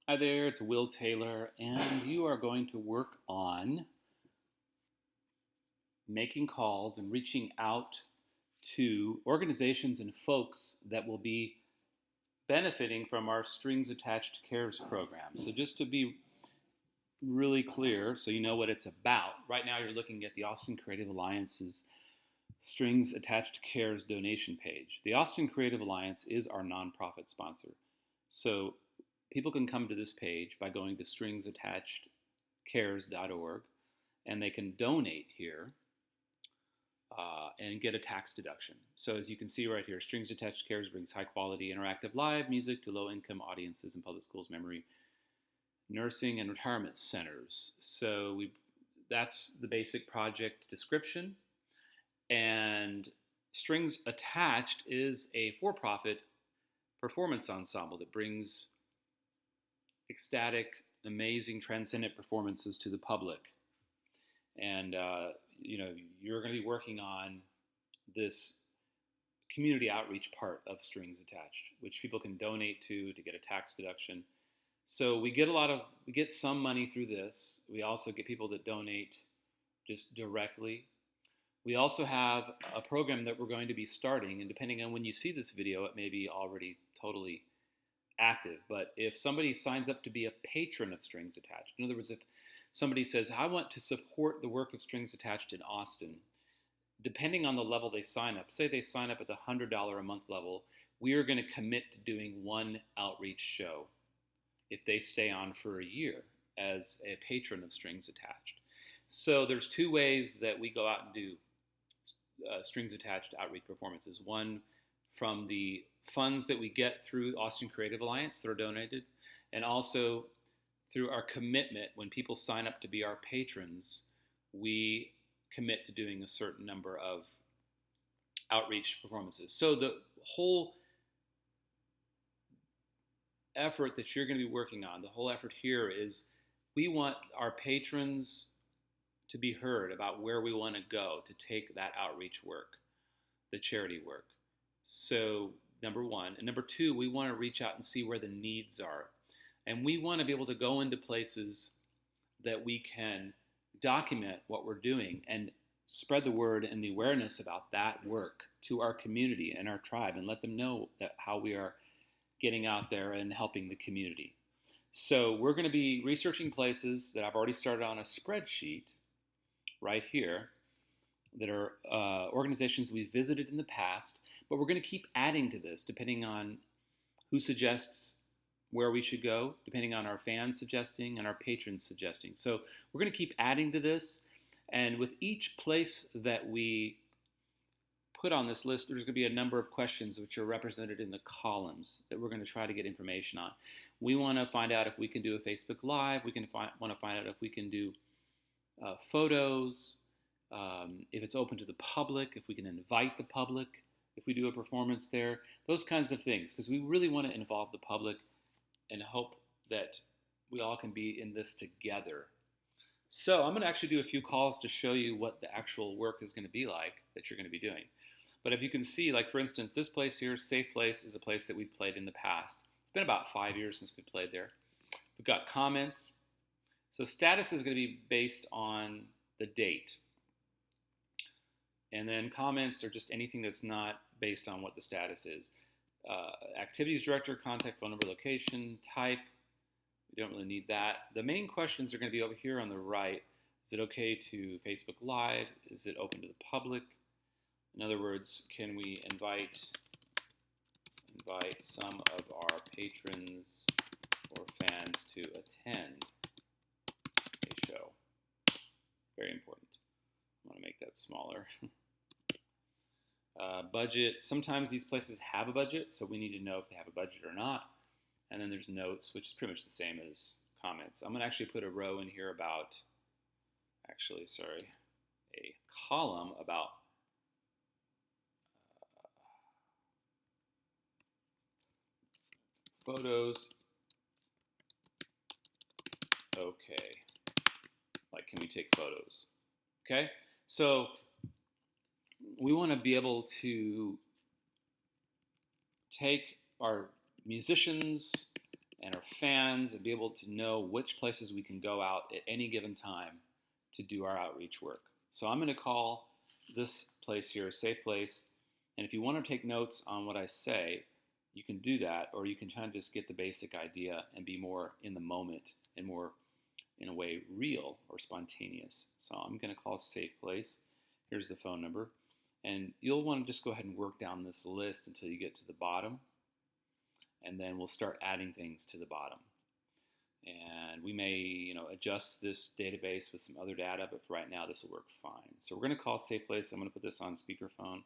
Hi there, it's Will Taylor, and you are going to work on making calls and reaching out to organizations and folks that will be benefiting from our Strings Attached Cares program. So, just to be really clear, so you know what it's about, right now you're looking at the Austin Creative Alliance's Strings Attached Cares donation page. The Austin Creative Alliance is our nonprofit sponsor. So, people can come to this page by going to stringsattachedcares.org and they can donate here and get a tax deduction. So as you can see right here, Strings Attached Cares brings high quality interactive live music to low income audiences in public schools, memory, nursing, and retirement centers. So that's the basic project description. And Strings Attached is a for-profit performance ensemble that brings ecstatic, amazing, transcendent performances to the public. And you're going to be working on this community outreach part of Strings Attached, which people can donate to get a tax deduction. So we get some money through this. We also get people that donate just directly. We also have a program that we're going to be starting, and depending on when you see this video, it may be already totally active. But if somebody signs up to be a patron of Strings Attached, in other words, if somebody says, I want to support the work of Strings Attached in Austin, depending on the level they sign up, say they sign up at the $100 a month level, we are going to commit to doing one outreach show if they stay on for a year as a patron of Strings Attached. So there's two ways that we go out and do Strings Attached outreach performances. One from the funds that we get through Austin Creative Alliance that are donated, and also through our commitment. When people sign up to be our patrons, we commit to doing a certain number of outreach performances. So the whole effort that you're going to be working on, the whole effort here is we want our patrons to be heard about where we want to go to take that outreach work, the charity work. So number one. And number two, we want to reach out and see where the needs are. And we want to be able to go into places that we can document what we're doing and spread the word and the awareness about that work to our community and our tribe, and let them know that how we are getting out there and helping the community. So we're going to be researching places that I've already started on a spreadsheet right here that are organizations we've visited in the past, but we're going to keep adding to this depending on who suggests where we should go, depending on our fans suggesting and our patrons suggesting. So we're going to keep adding to this, and with each place that we put on this list, there's going to be a number of questions which are represented in the columns that we're going to try to get information on. We want to find out if we can do a Facebook Live. We want to find out if we can do photos, if it's open to the public, if we can invite the public, if we do a performance there, those kinds of things, because we really want to involve the public and hope that we all can be in this together. So I'm going to actually do a few calls to show you what the actual work is going to be like that you're going to be doing. But if you can see, like for instance, this place here, Safe Place, is a place that we've played in the past. It's been about 5 years since we played there. We've got comments. So status is going to be based on the date. And then comments are just anything that's not based on what the status is. Activities director, contact phone number, location, type. We don't really need that. The main questions are going to be over here on the right. Is it okay to Facebook Live? Is it open to the public? In other words, can we invite some of our patrons or fans to attend a show? Very important. I want to make that smaller. Budget. Sometimes these places have a budget, so we need to know if they have a budget or not. And then there's notes, which is pretty much the same as comments. I'm going to actually put a row in here about, a column about photos. Okay. Like, can we take photos? Okay. So we want to be able to take our musicians and our fans and be able to know which places we can go out at any given time to do our outreach work. So I'm going to call this place here a safe place. And if you want to take notes on what I say, you can do that, or you can kind of just get the basic idea and be more in the moment and more, in a way, real or spontaneous. So I'm going to call safe place. Here's the phone number. And you'll want to just go ahead and work down this list until you get to the bottom. And then we'll start adding things to the bottom. And we may, adjust this database with some other data, but for right now, this will work fine. So we're going to call safe place. I'm going to put this on speakerphone.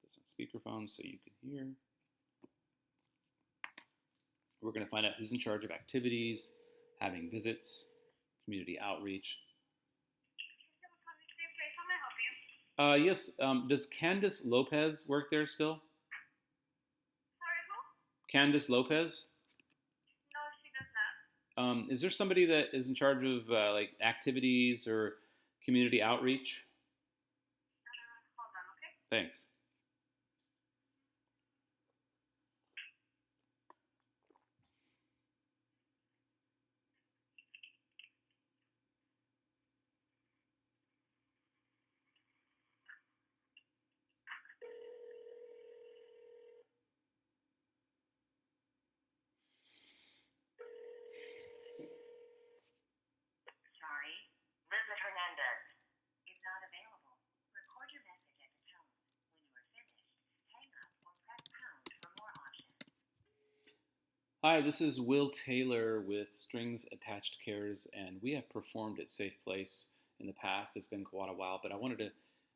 Put this on speakerphone so you can hear. We're going to find out who's in charge of activities, having visits, community outreach. Yes. Does Candace Lopez work there still? Sorry, who? Candace Lopez? No, she does not. Is there somebody that is in charge of like activities or community outreach? Hold on, okay? Thanks. Sorry, Liz Hernandez is not available. Record your message at the tone. When you are finished, hang up or press pound for more options. Hi, this is Will Taylor with Strings Attached Cares, and we have performed at Safe Place in the past. It's been quite a while, but I wanted to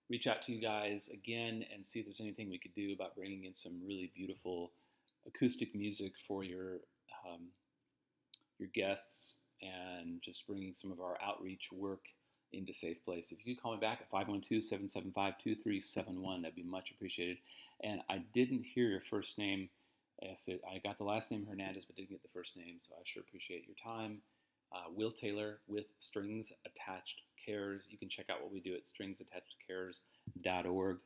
reach out to you guys again and see if there's anything we could do about bringing in some really beautiful acoustic music for your guests and just bringing some of our outreach work into Safe Place. If you could call me back at 512-775-2371, that'd be much appreciated. And I didn't hear your first name. I got the last name Hernandez, but didn't get the first name, so I sure appreciate your time. Will Taylor with Strings Attached Cares. You can check out what we do at stringsattachedcares.org.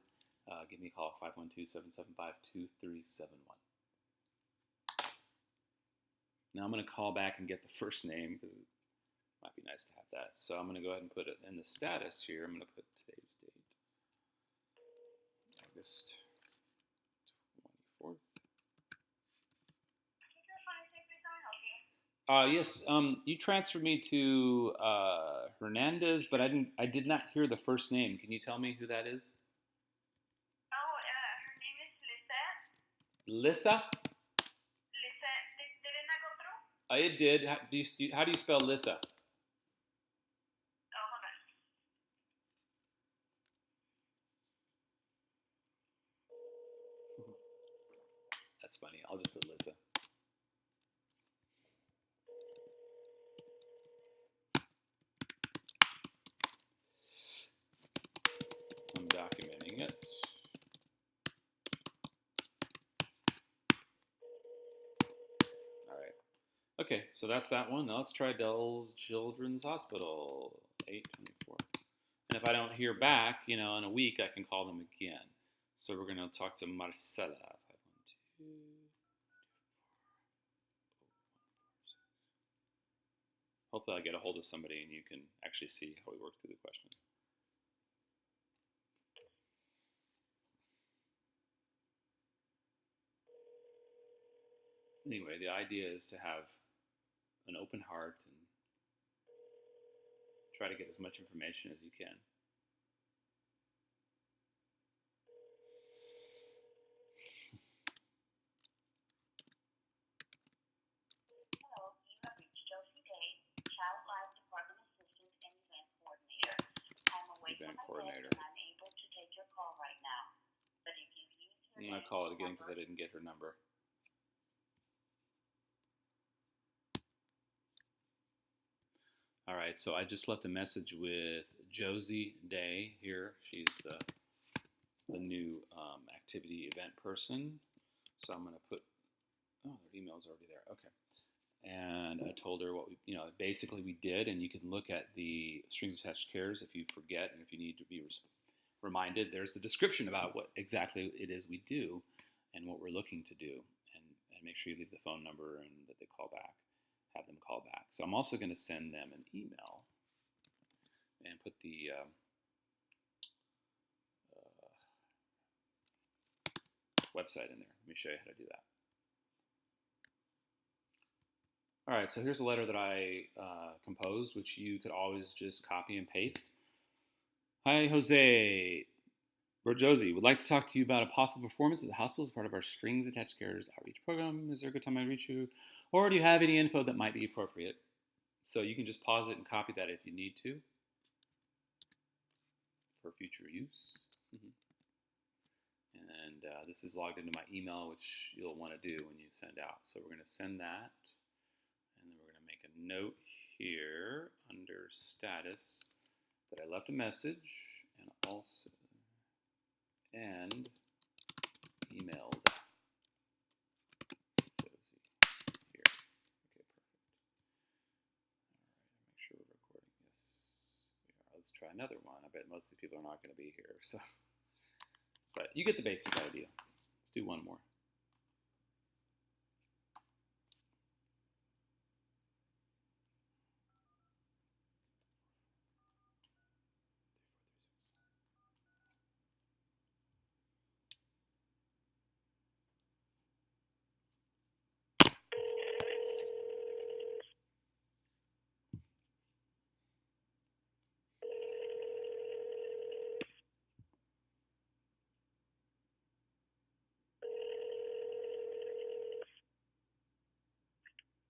Give me a call at 512-775-2371. Now I'm going to call back and get the first name because it might be nice to have that. So I'm going to go ahead and put it in the status here. I'm going to put today's date, August 24th. Yes, you transferred me to Hernandez, but I did not hear the first name. Can you tell me who that is? Oh, her name is Lissa? Lisa. Lisa, did it not go through? It did. How do you spell Lissa? Oh, hold on. That's funny. I'll just put Lissa. I'm documenting it. All right. Okay, so that's that one. Now let's try Dell's Children's Hospital, 824. And if I don't hear back, in a week, I can call them again. So we're going to talk to Marcela. 512. Hopefully I'll get a hold of somebody and you can actually see how we work through the questions. Anyway, the idea is to have an open heart and try to get as much information as you can. Hello, you have reached Josie Day, Child Life Department Assistant and Event Coordinator. I'm away from my desk and I'm able to take your call right now. But if you use your I'm going to call it again because I didn't get her number. All right, so I just left a message with Josie Day here. She's the new activity event person. So I'm going to put, oh, their email's already there. Okay. And I told her what we, basically we did, and you can look at the Strings Attached Cares if you forget and if you need to be reminded, there's the description about what exactly it is we do and what we're looking to do. And make sure you leave the phone number and that they call back, have them call back. So I'm also going to send them an email and put the website in there. Let me show you how to do that. All right, so here's a letter that I composed, which you could always just copy and paste. Hi, Jose. Josie, would like to talk to you about a possible performance at the hospital as part of our Strings Attached Carers outreach program. Is there a good time I reach you? Or do you have any info that might be appropriate? So you can just pause it and copy that if you need to for future use. And this is logged into my email, which you'll want to do when you send out. So we're going to send that. And then we're going to make a note here under status that I left a message and also emailed Josie here. Okay, perfect. All right, make sure we're recording. Yes, we are. Let's try another one. I bet most of the people are not going to be here, so. But you get the basic idea. Let's do one more.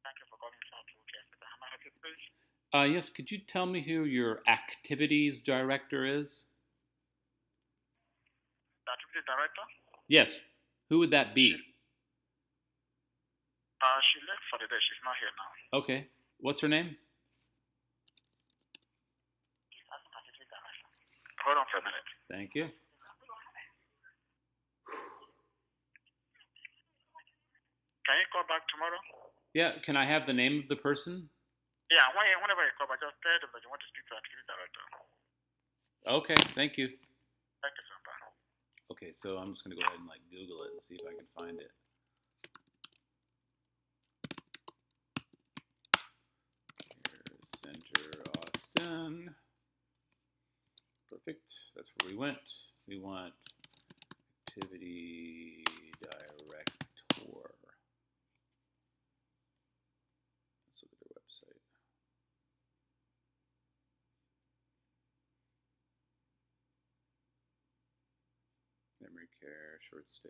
Thank you for calling South Woodchester. How may I help you, please? Yes, could you tell me who your activities director is? The activity director? Yes. Who would that be? She left for the day. She's not here now. Okay. What's her name? Activity director. Hold on for a minute. Thank you. Can you call back tomorrow? Yeah, can I have the name of the person? Yeah, whenever you call back, just tell them that you want to speak to the activity director. Okay, thank you. Thank you, sir. Bye. Okay, so I'm just going to go ahead and Google it and see if I can find it. Here's Center Austin. Perfect. That's where we went. We want activity director. Let's look at their website. Memory care, short stay.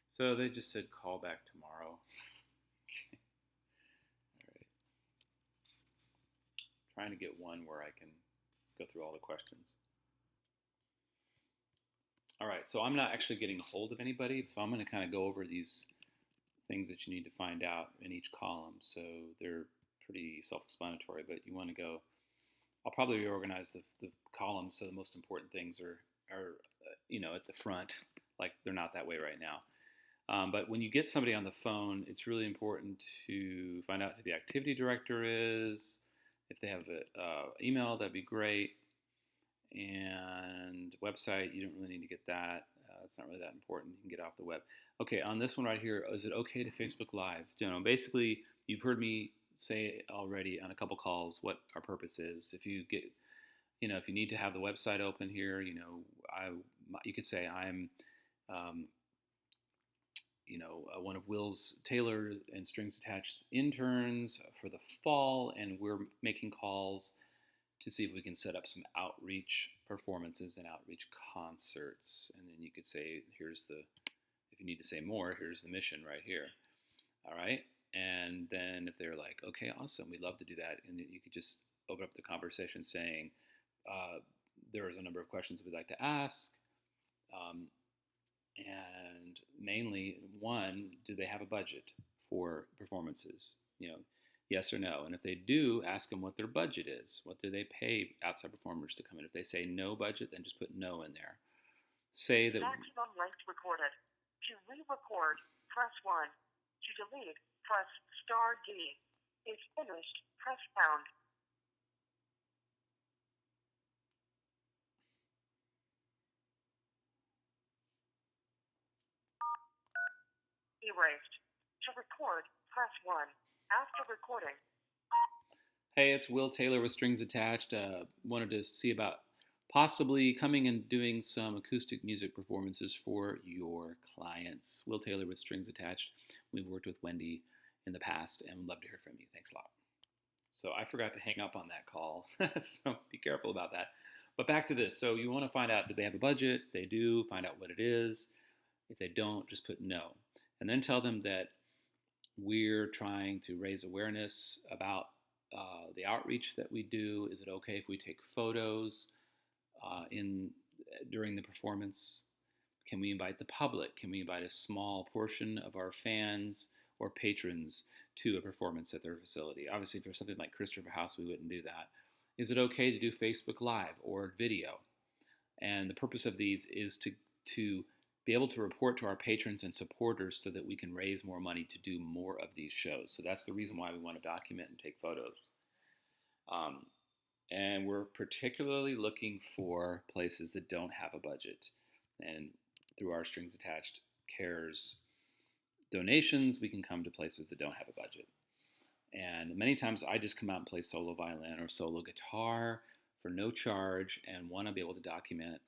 So they just said call back tomorrow. All right. Trying to get one where I can go through all the questions. All right, so I'm not actually getting a hold of anybody, so I'm going to kind of go over these things that you need to find out in each column. So they're pretty self-explanatory, but you want to go. I'll probably reorganize the columns so the most important things are at the front, like they're not that way right now. But when you get somebody on the phone, it's really important to find out who the activity director is. If they have an email, that'd be great. And website, you don't really need to get that. It's not really that important. You can get off the web. Okay, on this one right here, is it okay to Facebook Live? Basically, you've heard me say already on a couple calls what our purpose is. If you get, if you need to have the website open here, you could say I'm, one of Will's Taylor and Strings Attached interns for the fall, and we're making calls to see if we can set up some outreach performances and outreach concerts. And then you could say, if you need to say more, here's the mission right here. All right. And then if they're like, okay, awesome, we'd love to do that. And you could just open up the conversation saying, there is a number of questions we'd like to ask. And mainly, one, do they have a budget for performances? Yes or no. And if they do, ask them what their budget is. What do they pay outside performers to come in? If they say no budget, then just put no in there. Say that maximum length recorded. To re-record, press 1. To delete, press *D. If finished, press pound. Erased. To record, press 1. After recording. Hey, it's Will Taylor with Strings Attached. Wanted to see about possibly coming and doing some acoustic music performances for your clients. Will Taylor with Strings Attached. We've worked with Wendy in the past and would love to hear from you. Thanks a lot. So I forgot to hang up on that call, so be careful about that. But back to this. So you want to find out, do they have a budget? If they do, find out what it is. If they don't, just put no. And then tell them that we're trying to raise awareness about the outreach that we do. Is it okay if we take photos during the performance? Can we invite the public? Can we invite a small portion of our fans or patrons to a performance at their facility? Obviously, for something like Christopher House, we wouldn't do that. Is it okay to do Facebook Live or video? And the purpose of these is to be able to report to our patrons and supporters so that we can raise more money to do more of these shows. So that's the reason why we want to document and take photos. And we're particularly looking for places that don't have a budget. And through our Strings Attached Cares donations, we can come to places that don't have a budget. And many times I just come out and play solo violin or solo guitar for no charge and want to be able to document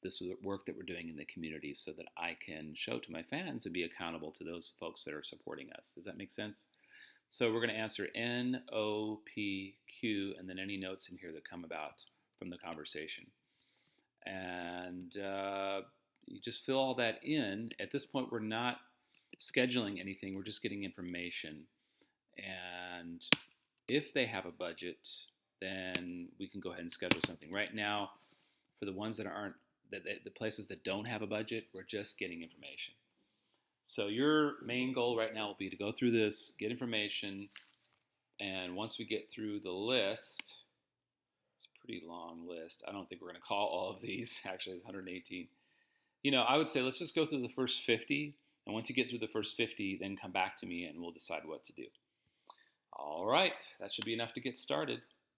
this work that we're doing in the community so that I can show to my fans and be accountable to those folks that are supporting us. Does that make sense? So we're going to answer N, O, P, Q, and then any notes in here that come about from the conversation. And you just fill all that in. At this point, we're not scheduling anything. We're just getting information. And if they have a budget, then we can go ahead and schedule something. Right now, for the ones that aren't, the places that don't have a budget, we're just getting information. So your main goal right now will be to go through this, get information, and once we get through the list, it's a pretty long list. I don't think we're going to call all of these. Actually, it's 118. I would say let's just go through the first 50, and once you get through the first 50, then come back to me and we'll decide what to do. All right, that should be enough to get started.